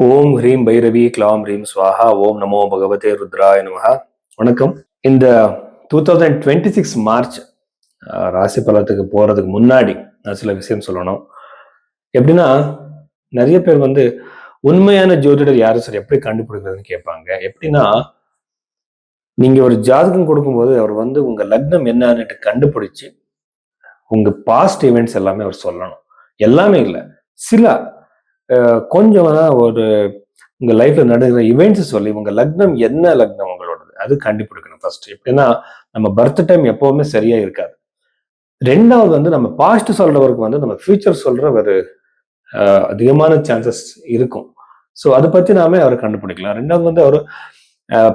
ஓம் ஹ்ரீம் பைரவி க்ளாம் ஹ்ரீம் ஸ்வாஹா ஓம் நமோ பகவதே ருத்ராய நமஹ. வணக்கம். இந்த 2026 மார்ச் ராசி பலத்துக்கு போறதுக்கு முன்னாடி நான் சில விஷயம் சொல்லணும். எப்படின்னா, நிறைய பேர் உண்மையான ஜோதிடர் யாரு சார் எப்படி கண்டுபிடிக்கிறதுன்னு கேட்பாங்க. எப்படின்னா, நீங்க ஒரு ஜாதகம் கொடுக்கும்போது அவர் உங்க லக்னம் என்னன்னுட்டு கண்டுபிடிச்சு உங்க பாஸ்ட் ஈவெண்ட்ஸ் எல்லாமே அவர் சொல்லணும். எல்லாமே இல்ல, சில கொஞ்சம் ஒரு உங்க லைஃப்ல நடக்கிற இவெண்ட்ஸ் சொல்லி உங்க லக்னம் என்ன லக்னம் உங்களோடது அது கண்டுபிடிக்கணும் ஃபர்ஸ்ட். எப்படின்னா, நம்ம பர்த் டைம் எப்பவுமே சரியா இருக்காது. ரெண்டாவது நம்ம பாஸ்ட் சொல்றவருக்கு நம்ம ஃபியூச்சர் சொல்ற ஒரு அதிகமான சான்சஸ் இருக்கும். ஸோ அதை பத்தி நாமே அவர் கண்டுபிடிக்கலாம். ரெண்டாவது அவர்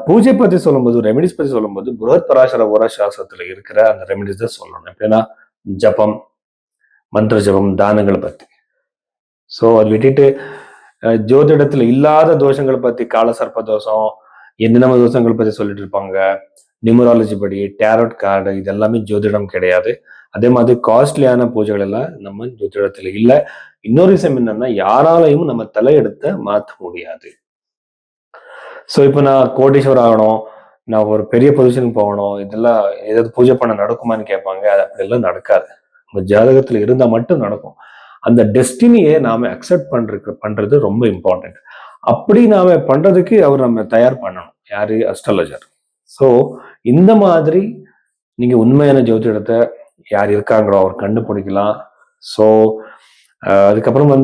பூஜை பத்தி சொல்லும்போது, ரெமெடிஸ் பத்தி சொல்லும்போது புரஹத் பராசர ஓரா சாஸ்திரத்துல இருக்கிற அந்த ரெமெடிஸ் தான் சொல்லணும். எப்படின்னா, ஜபம், மந்திர ஜபம், தானங்களை பத்தி. ஸோ அது விட்டுட்டு ஜோதிடத்துல இல்லாத தோஷங்களை பத்தி, கால சர்ப்ப தோஷம், என்னென்ன தோஷங்கள் பத்தி சொல்லிட்டு இருப்பாங்க. நியூமராலஜி படி, டேரோட் கார்டு, இது எல்லாமே ஜோதிடம் கிடையாது. அதே மாதிரி காஸ்ட்லியான பூஜைகள் எல்லாம் நம்ம ஜோதிடத்துல இல்ல. இன்னொரு விஷயம் என்னன்னா, யாராலையும் நம்ம தலையெடுத்த மாற்ற முடியாது. ஸோ இப்போ நான் கோடீஸ்வரர் ஆகணும், நான் ஒரு பெரிய பொசிஷனுக்கு போகணும், இதெல்லாம் ஏதாவது பூஜை பண்ண நடக்குமான்னு கேட்பாங்க. அது அப்படியெல்லாம் நடக்காது. உங்க ஜாதகத்துல இருந்தா மட்டும் நடக்கும். அந்த டெஸ்டினியை நாம அக்செப்ட் பண்றது ரொம்ப இம்பார்ட்டன்ட். அப்படி நாம பண்றதுக்கு அவர் நம்ம தயார் பண்ணணும். யாரு? அஸ்ட்ராலஜர். ஸோ இந்த மாதிரி நீங்க உண்மையான ஜோதிடத்தை யார் இருக்காங்களோ அவர் கண்டுபிடிக்கலாம். ஸோ அதுக்கப்புறம்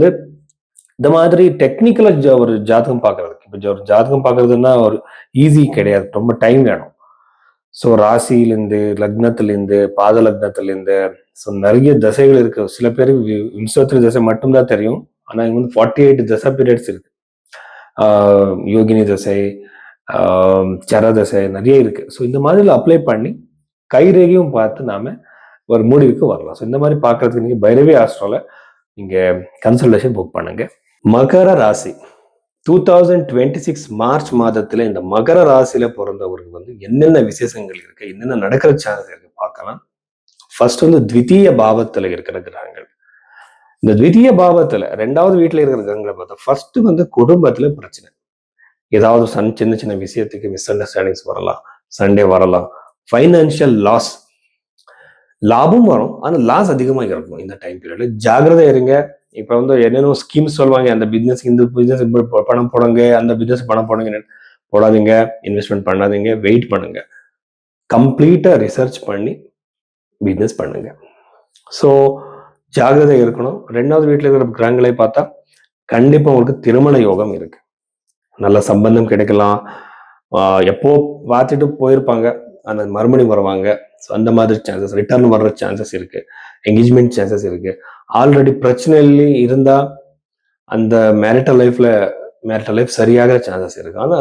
இந்த மாதிரி டெக்னிக்கலா ஒரு ஜாதகம் பார்க்கறதுக்கு, இப்போ ஒரு ஜாதகம் பார்க்கறதுன்னா ஒரு ஈஸி கிடையாது, ரொம்ப டைம் வேணும். ஸோ ராசியிலேருந்து, லக்னத்திலேருந்து, பாத லக்னத்திலேருந்து, ஸோ நிறைய தசைகள் இருக்கு. சில பேருக்கு விம்சோத்திரி தசை மட்டும்தான் தெரியும். ஆனா இங்க 48 தசை பீரியட்ஸ் இருக்கு. யோகினி தசை, சர தசை நிறைய இருக்கு. ஸோ இந்த மாதிரி அப்ளை பண்ணி கைரேகையும் பார்த்து நாம ஒரு முடிவுக்கு வரலாம். ஸோ இந்த மாதிரி பார்க்கறதுக்கு நீங்க பைரவி ஆஸ்ட்ரோல நீங்க கன்சல்டேஷன் புக் பண்ணுங்க. மகர ராசி 2026 மார்ச் மாதத்துல இந்த மகர ராசியில பிறந்தவருக்கு என்னென்ன விசேஷங்கள் இருக்கு, என்னென்ன நடக்கிற சான்ஸ் இருக்கு பார்க்கலாம். ஃபர்ஸ்ட் த்விதீய பாவத்துல இருக்கிற கிரகங்கள். இந்த த்விதீய பாவத்துல ரெண்டாவது வீட்டுல இருக்கிற கிரகங்களை பார்த்தா ஃபர்ஸ்ட் குடும்பத்துல பிரச்சனை. ஏதாவது சின்ன சின்ன விஷயத்துக்கு மிஸ் அண்டர்ஸ்டாண்டிங்ஸ் வரலாம், சண்டே வரலாம், ஃபைனான்சியல் லாஸ். லாபம் வரும், ஆனா லாஸ் அதிகமா இருக்கும் இந்த டைம் பீரியட்ல. ஜாகிரதை இருங்க. இப்ப என்னென்ன ஸ்கீம்ஸ் சொல்லுவாங்க, அந்த பிசினஸ், இந்த பிசினஸ் பணம் போடுங்க, அந்த பிசினஸ் பணம் போடுங்க. போடாதீங்க, இன்வெஸ்ட்மெண்ட் பண்ணாதீங்க, வெயிட் பண்ணுங்க. கம்ப்ளீட்டா ரிசர்ச் பண்ணி பிசினஸ் பண்ணுங்க. ஸோ ஜாகிரதை இருக்கணும். ரெண்டாவது வீட்டுல இருக்கிற கிரகங்களை பார்த்தா கண்டிப்பா உங்களுக்கு திருமண யோகம் இருக்கு. நல்ல சம்பந்தம் கிடைக்கலாம். எப்போ பார்த்துட்டு போயிருப்பாங்க, அந்த மறுபடியும் வருவாங்க. ஸோ அந்த மாதிரி சான்சஸ், ரிட்டர்ன் வர்ற சான்சஸ் இருக்கு, என்கேஜ்மெண்ட் சான்சஸ் இருக்கு. ஆல்ரெடி பிரச்சனையிலே இருந்தா அந்த மேரிட்டல் லைஃப் சரியாக சான்சஸ் இருக்கு. ஆனா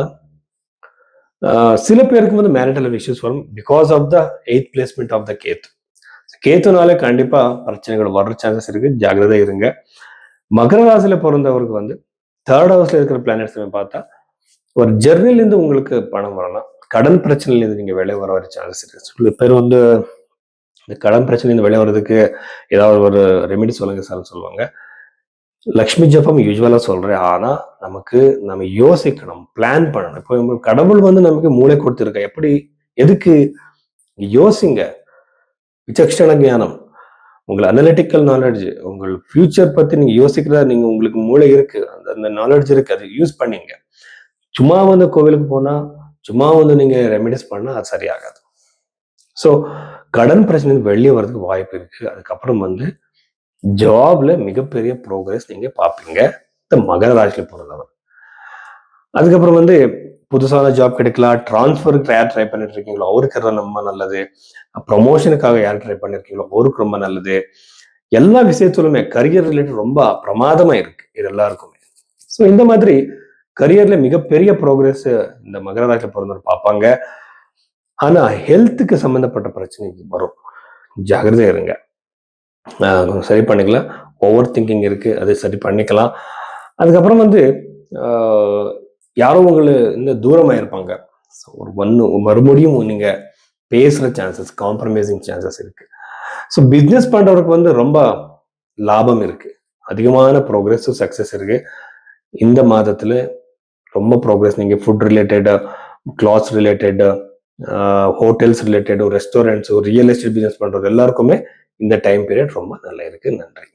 சில பேருக்கு மேரிட்டல் லைஃப் இஷ்யூஸ் வரும் because of the 8th placement of the Ketu. கேத்துனாலே கண்டிப்பா பிரச்சனைகள் வர்ற சான்சஸ் இருக்கு. ஜாகிரதை இருங்க. மகர ராசியில பிறந்தவருக்கு 3rd ஹவுஸ்ல இருக்கிற பிளானட்ஸ் பார்த்தா ஒரு ஜெர்னில இருந்து உங்களுக்கு பணம் வரலாம். கடன் பிரச்சனையில இருந்து நீங்க வெளியே வர சான்சஸ் இருக்கு. சில பேர் இந்த கடன் பிரச்சனை வெளியே வர்றதுக்கு ஏதாவது ஒரு ரெமெடி சொல்லுங்க சார் சொல்லுவாங்க. லக்ஷ்மி ஜபம் யூஸ்வலா சொல்றேன். ஆனா நம்ம யோசிக்கணும், பிளான் பண்ணணும். இப்போ கடவுள் நமக்கு மூளை கொடுத்துருக்க, எப்படி எதுக்கு யோசிங்க. விசக்ஷண ஞானம், உங்கள் அனலிட்டிக்கல் நாலேஜ், உங்கள் ஃபியூச்சர் பத்தி நீங்க யோசிக்கிறதா, உங்களுக்கு மூளை இருக்கு, அந்த நாலேஜ் இருக்கு, அதை யூஸ் பண்ணீங்க. சும்மா கோவிலுக்கு போனா, சும்மா நீங்க ரெமெடிஸ் பண்ணா அது சரியாகாது. ஸோ கடன் பிரச்சனை வெளியே வர்றதுக்கு வாய்ப்பு இருக்கு. அதுக்கப்புறம் ஜாப்ல மிகப்பெரிய ப்ரோக்ரஸ் நீங்க பார்ப்பீங்க இந்த மகர ராசியில பிறந்தவர். அதுக்கப்புறம் புதுசான ஜாப் கிடைக்கலாம். டிரான்ஸ்ஃபருக்கு யார் ட்ரை பண்ணிட்டு இருக்கீங்களோ அவருக்கு ரொம்ப நல்லது. ப்ரொமோஷனுக்காக யார் ட்ரை பண்ணிருக்கீங்களோ அவருக்கு ரொம்ப நல்லது. எல்லா விஷயத்திலுமே கரியர் ரிலேட்டட் ரொம்ப பிரமாதமா இருக்கு இது எல்லாருக்குமே. ஸோ இந்த மாதிரி கரியர்ல மிகப்பெரிய ப்ரோக்ரஸ் இந்த மகர ராசியில பிறந்தவர் பார்ப்பாங்க. ஆனா ஹெல்த்துக்கு சம்பந்தப்பட்ட பிரச்சனை வரும். ஜாகிரதையா இருங்க. சரி பண்ணிக்கலாம். ஓவர் திங்கிங் இருக்கு, அதை சரி பண்ணிக்கலாம். அதுக்கப்புறம் யாரோ இந்த தூரமா இருப்பாங்க. ஒரு மறுபடியும் நீங்க பேசுற சான்சஸ், காம்ப்ரமைசிங் சான்சஸ் இருக்கு. ஸோ பிஸ்னஸ் பண்றவருக்கு ரொம்ப லாபம் இருக்கு, அதிகமான ப்ரோக்ரஸ், சக்சஸ் இருக்கு. இந்த மாதத்துல ரொம்ப ப்ராக்ரஸ். நீங்க food related, clothes related, hotels related, restaurants, real estate business பண்றது எல்லாருக்குமே இந்த டைம் பீரியட் ரொம்ப நல்லா இருக்கு. நன்றி.